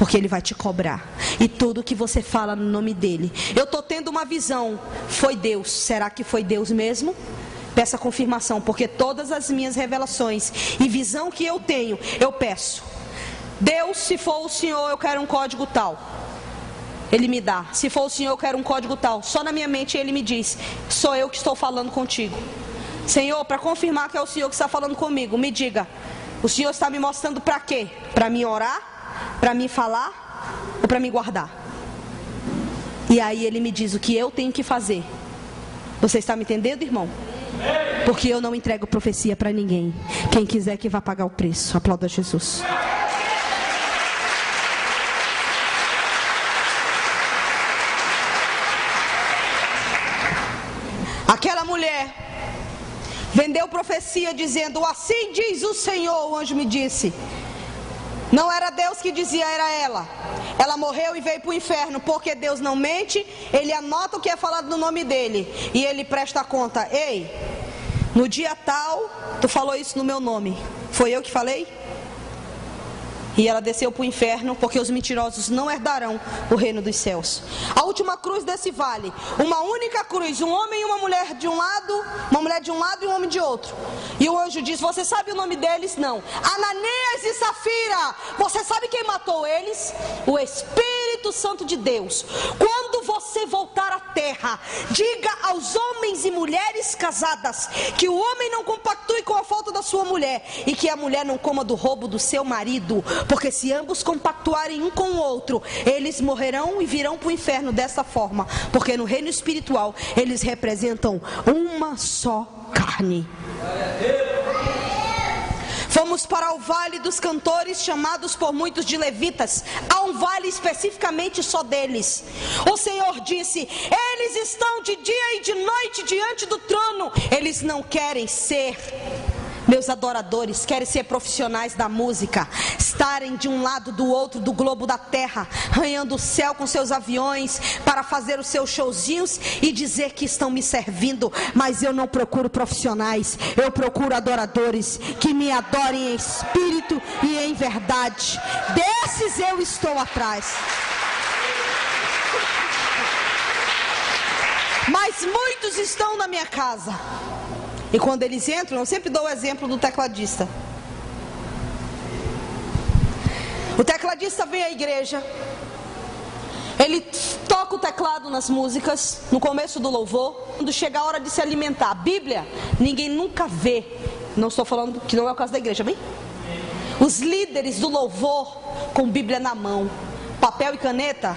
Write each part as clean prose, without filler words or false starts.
porque Ele vai te cobrar. E tudo que você fala no nome dEle. Eu estou tendo uma visão. Foi Deus. Será que foi Deus mesmo? Peça confirmação, porque todas as minhas revelações e visão que eu tenho, eu peço. Deus, se for o Senhor, eu quero um código tal. Ele me dá. Se for o Senhor, eu quero um código tal. Só na minha mente Ele me diz: sou eu que estou falando contigo. Senhor, para confirmar que é o Senhor que está falando comigo, me diga, o Senhor está me mostrando para quê? Para me orar? Para me falar? Ou para me guardar? E aí Ele me diz o que eu tenho que fazer. Você está me entendendo, irmão? Porque eu não entrego profecia para ninguém. Quem quiser que vá pagar o preço. Aplauda Jesus. Aquela mulher vendeu profecia dizendo: assim diz o Senhor. O anjo me disse. Não era Deus que dizia, era ela. Ela morreu e veio para o inferno, porque Deus não mente. Ele anota o que é falado no nome dele e Ele presta conta. Ei, no dia tal, tu falou isso no meu nome. Foi eu que falei? E ela desceu para o inferno, porque os mentirosos não herdarão o reino dos céus. A última cruz desse vale, uma única cruz, um homem e uma mulher de um lado, uma mulher de um lado e um homem de outro. E o anjo diz: você sabe o nome deles? Não. Ananias e Safira. Você sabe quem matou eles? O Espírito Santo de Deus. Quando você voltar à terra, diga aos homens e mulheres casadas que o homem não compactue com a falta da sua mulher, e que a mulher não coma do roubo do seu marido. Porque se ambos compactuarem um com o outro, eles morrerão e virão para o inferno dessa forma. Porque no reino espiritual eles representam uma só carne. Fomos para o vale dos cantores, chamados por muitos de levitas. Há um vale especificamente só deles. O Senhor disse: eles estão de dia e de noite diante do trono. Eles não querem ser meus adoradores, querem ser profissionais da música, estarem de um lado do outro do globo da terra, arranhando o céu com seus aviões para fazer os seus showzinhos e dizer que estão me servindo. Mas eu não procuro profissionais, eu procuro adoradores que me adorem em espírito e em verdade. Desses eu estou atrás. Mas muitos estão na minha casa. E quando eles entram, eu sempre dou o exemplo do tecladista. O tecladista vem à igreja, ele toca o teclado nas músicas, no começo do louvor. Quando chega a hora de se alimentar, a Bíblia, ninguém nunca vê. Não estou falando que não é o caso da igreja, bem? Os líderes do louvor com Bíblia na mão, papel e caneta,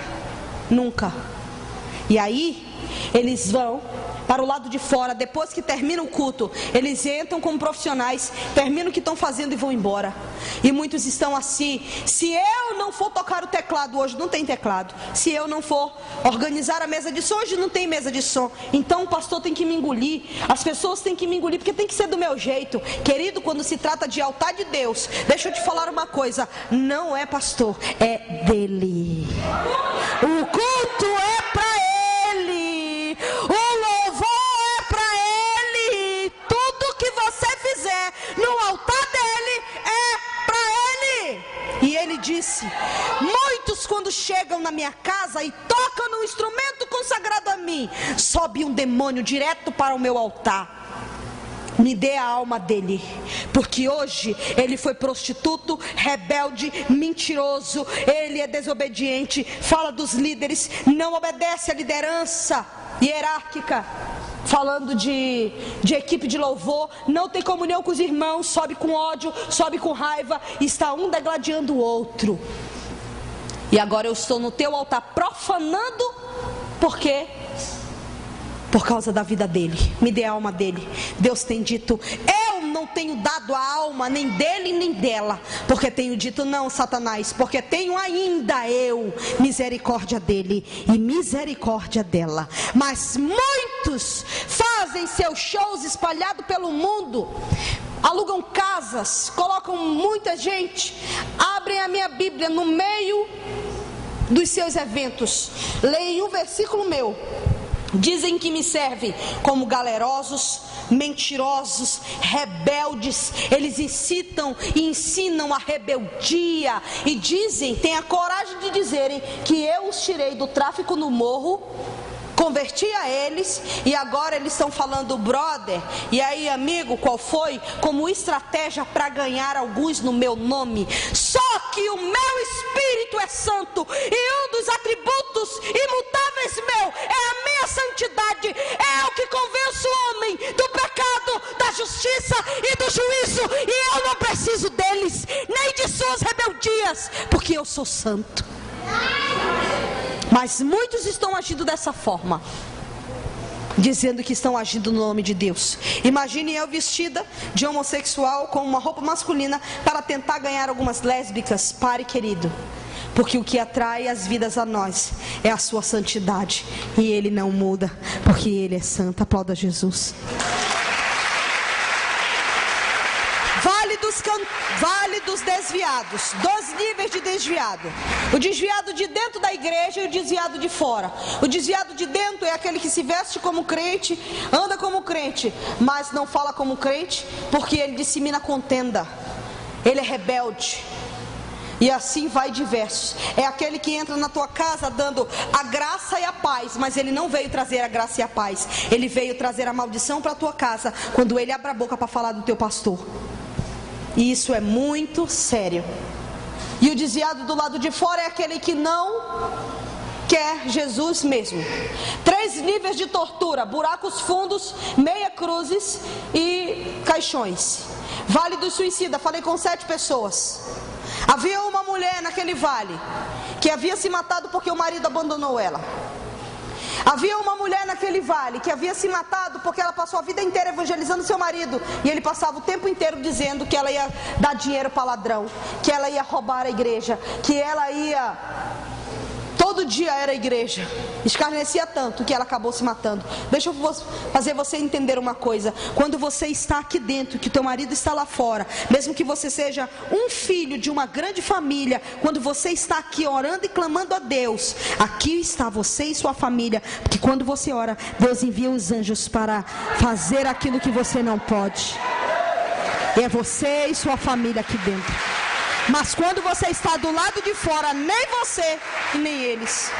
nunca. E aí, eles vão para o lado de fora. Depois que termina o culto, eles entram como profissionais, terminam o que estão fazendo e vão embora. E muitos estão assim: se eu não for tocar o teclado hoje, não tem teclado. Se eu não for organizar a mesa de som, hoje não tem mesa de som. Então o pastor tem que me engolir, as pessoas têm que me engolir, porque tem que ser do meu jeito. Querido, quando se trata de altar de Deus, deixa eu te falar uma coisa: não é pastor, é dele. O culto é para ele, o louvor é para ele. Tudo que você fizer no altar dele é para ele. E ele disse: muitos quando chegam na minha casa e tocam no instrumento consagrado a mim, sobe um demônio direto para o meu altar. Me dê a alma dele, porque hoje ele foi prostituto, rebelde, mentiroso, ele é desobediente, fala dos líderes, não obedece à liderança hierárquica, falando de equipe de louvor, não tem comunhão com os irmãos, sobe com ódio, sobe com raiva, está um degladiando o outro. E agora eu estou no teu altar profanando, porque por causa da vida dele. Me dê a alma dele. Deus tem dito: eu não tenho dado a alma nem dele nem dela, porque tenho dito: não, Satanás, porque tenho ainda eu misericórdia dele e misericórdia dela. Mas muitos fazem seus shows espalhados pelo mundo, alugam casas, colocam muita gente, abrem a minha Bíblia no meio dos seus eventos, leem um versículo meu, Dizem que me servem como galerosos, mentirosos, rebeldes. Eles incitam e ensinam a rebeldia. E dizem, têm a coragem de dizerem que eu os tirei do tráfico no morro, converti a eles, e agora eles estão falando brother, e aí amigo, qual foi? Como estratégia para ganhar alguns no meu nome. Só que o meu Espírito é santo, e um dos atributos imutáveis meu é a minha santidade. É o que convence o homem do pecado, da justiça e do juízo, e eu não preciso deles, nem de suas rebeldias, porque eu sou santo. Mas muitos estão agindo dessa forma, dizendo que estão agindo no nome de Deus. Imagine eu vestida de homossexual com uma roupa masculina para tentar ganhar algumas lésbicas. Pare, querido, porque o que atrai as vidas a nós é a sua santidade, e Ele não muda, porque Ele é santo. Aplauda Jesus. Vale dos desviados. 2 níveis de desviado: o desviado de dentro da igreja e o desviado de fora. O desviado de dentro é aquele que se veste como crente, anda como crente, mas não fala como crente, porque ele dissemina contenda, ele é rebelde. E assim vai diversos. É aquele que entra na tua casa dando a graça e a paz, mas ele não veio trazer a graça e a paz, ele veio trazer a maldição para a tua casa, quando ele abre a boca para falar do teu pastor. E isso é muito sério. E o desviado do lado de fora é aquele que não quer Jesus mesmo. 3 níveis de tortura: buracos fundos, meia cruzes e caixões. Vale do suicida, falei com 7 pessoas. Havia uma mulher naquele vale que havia se matado porque o marido abandonou ela. Havia uma mulher naquele vale que havia se matado porque ela passou a vida inteira evangelizando seu marido, e ele passava o tempo inteiro dizendo que ela ia dar dinheiro para ladrão, que ela ia roubar a igreja, que ela ia... Todo dia era a igreja. Escarnecia tanto que ela acabou se matando. Deixa eu fazer você entender uma coisa. Quando você está aqui dentro, que teu marido está lá fora, mesmo que você seja um filho de uma grande família, quando você está aqui orando e clamando a Deus, aqui está você e sua família, porque quando você ora, Deus envia os anjos para fazer aquilo que você não pode. E é você e sua família aqui dentro. Mas quando você está do lado de fora, nem você e nem eles.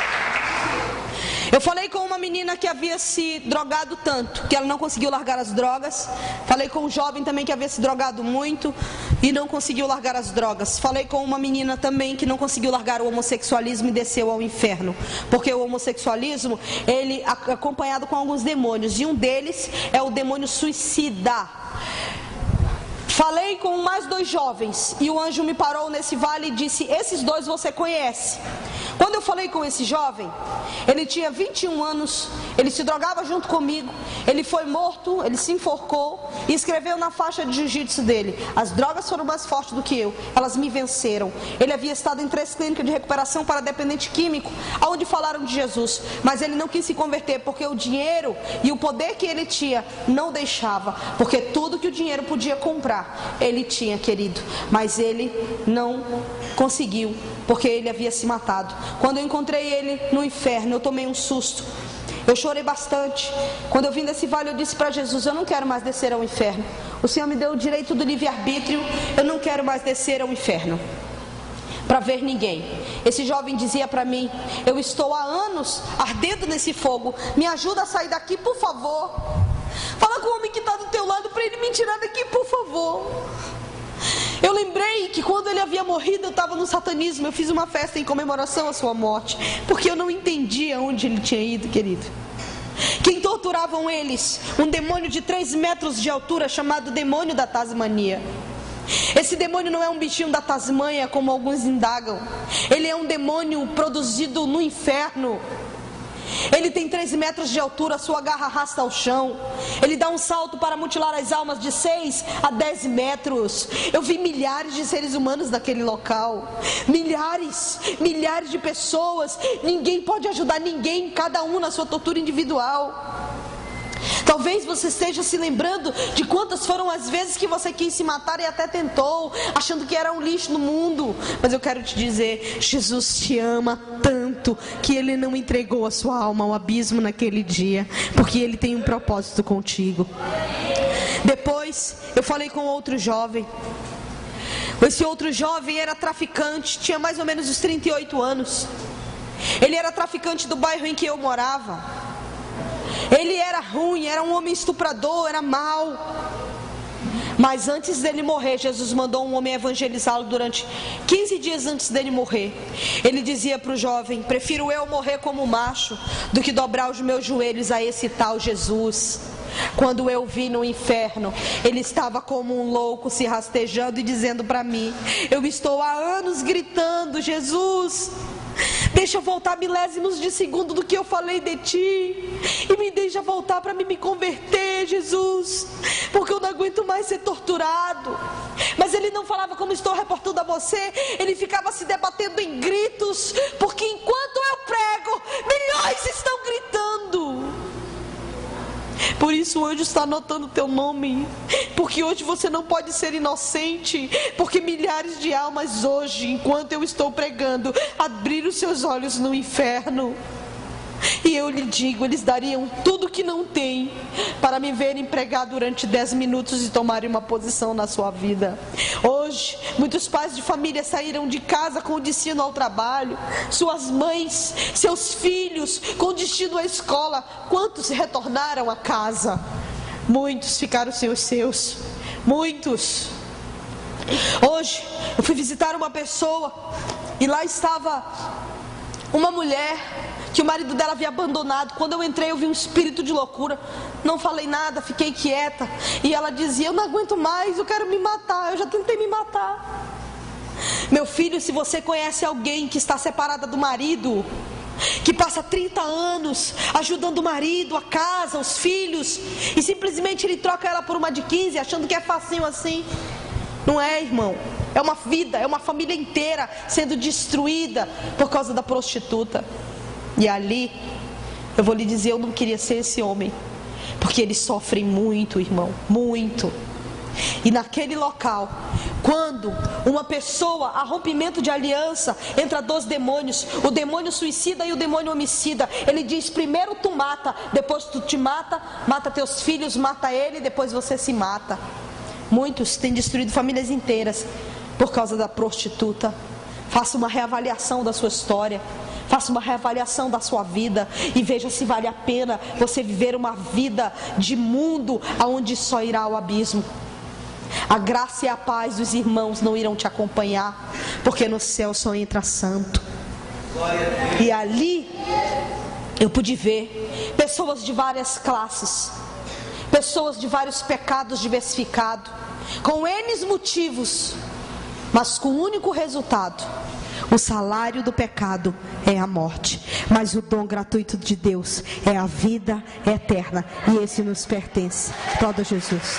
Eu falei com uma menina que havia se drogado tanto que ela não conseguiu largar as drogas. Falei com um jovem também que havia se drogado muito e não conseguiu largar as drogas. Falei com uma menina também que não conseguiu largar o homossexualismo e desceu ao inferno, porque o homossexualismo, ele é acompanhado com alguns demônios, e um deles é o demônio suicida. Falei com mais 2 jovens e o anjo me parou nesse vale e disse: esses 2 você conhece. Quando eu falei com esse jovem, ele tinha 21 anos, ele se drogava junto comigo, ele foi morto, ele se enforcou e escreveu na faixa de jiu-jitsu dele: as drogas foram mais fortes do que eu, elas me venceram. Ele havia estado em 3 clínicas de recuperação para dependente químico, onde falaram de Jesus, mas ele não quis se converter, porque o dinheiro e o poder que ele tinha não deixava, porque tudo que o dinheiro podia comprar, ele tinha, querido, mas ele não conseguiu, porque ele havia se matado. Quando eu encontrei ele no inferno, eu tomei um susto, eu chorei bastante. Quando eu vim desse vale, eu disse para Jesus: eu não quero mais descer ao inferno, o Senhor me deu o direito do livre-arbítrio, eu não quero mais descer ao inferno para ver ninguém. Esse jovem dizia para mim: eu estou há anos ardendo nesse fogo, me ajuda a sair daqui, por favor. Fala com o homem que está do teu lado para ele me tirar daqui, por favor. Eu lembrei que quando ele havia morrido, eu estava no satanismo. Eu fiz uma festa em comemoração à sua morte, porque eu não entendia onde ele tinha ido, querido. Quem torturavam eles? Um demônio de 3 metros de altura, chamado demônio da Tasmania. Esse demônio não é um bichinho da Tasmânia, como alguns indagam. Ele é um demônio produzido no inferno. Ele tem 3 metros de altura, sua garra arrasta ao chão. Ele dá um salto para mutilar as almas de 6 a 10 metros. Eu vi milhares de seres humanos naquele local. Milhares de pessoas. Ninguém pode ajudar ninguém, cada um na sua tortura individual. Talvez você esteja se lembrando de quantas foram as vezes que você quis se matar e até tentou, achando que era um lixo no mundo. Mas eu quero te dizer, Jesus te ama tanto que Ele não entregou a sua alma ao abismo naquele dia, porque Ele tem um propósito contigo. Depois eu falei com outro jovem. Esse outro jovem era traficante, tinha mais ou menos uns 38 anos. Ele era traficante do bairro em que eu morava. Ele era ruim, era um homem estuprador, era mau. Mas antes dele morrer, Jesus mandou um homem evangelizá-lo durante 15 dias antes dele morrer. Ele dizia para o jovem: prefiro eu morrer como macho do que dobrar os meus joelhos a esse tal Jesus. Quando eu vi no inferno, ele estava como um louco se rastejando e dizendo para mim: eu estou há anos gritando, Jesus, deixa eu voltar milésimos de segundo do que eu falei de ti, e me deixa voltar para me converter, Jesus, porque eu não aguento mais ser torturado. Mas ele não falava como estou reportando a você, ele ficava se debatendo em gritos, porque enquanto eu prego, milhões estão gritando. Por isso o anjo está anotando o teu nome, porque hoje você não pode ser inocente, porque milhares de almas hoje, enquanto eu estou pregando, abriram seus olhos no inferno. E eu lhe digo, eles dariam tudo que não têm para me verem pregar durante 10 minutos e tomarem uma posição na sua vida. Hoje, muitos pais de família saíram de casa com destino ao trabalho, suas mães, seus filhos com destino à escola. Quantos retornaram a casa? Muitos ficaram sem os seus, muitos. Hoje, eu fui visitar uma pessoa e lá estava uma mulher que o marido dela havia abandonado. Quando eu entrei, eu vi um espírito de loucura. Não falei nada, fiquei quieta. E ela dizia: eu não aguento mais, eu quero me matar, eu já tentei me matar. Meu filho, se você conhece alguém que está separada do marido, que passa 30 anos ajudando o marido, a casa, os filhos, e simplesmente ele troca ela por uma de 15, achando que é facinho assim. Não é, irmão. É uma vida, é uma família inteira sendo destruída por causa da prostituta. E ali, eu vou lhe dizer, eu não queria ser esse homem, porque eles sofrem muito, irmão, muito. E naquele local, quando uma pessoa, há rompimento de aliança entre dois demônios, o demônio suicida e o demônio homicida, ele diz: primeiro tu mata, depois tu te mata, mata teus filhos, mata ele, depois você se mata. Muitos têm destruído famílias inteiras por causa da prostituta. Faça uma reavaliação da sua história. Faça uma reavaliação da sua vida e veja se vale a pena você viver uma vida de mundo aonde só irá ao abismo. A graça e a paz dos irmãos não irão te acompanhar, porque no céu só entra santo. E ali eu pude ver pessoas de várias classes, pessoas de vários pecados diversificados, com N motivos, mas com um único resultado: o salário do pecado é a morte, mas o dom gratuito de Deus é a vida eterna, e esse nos pertence. Aplauda Jesus.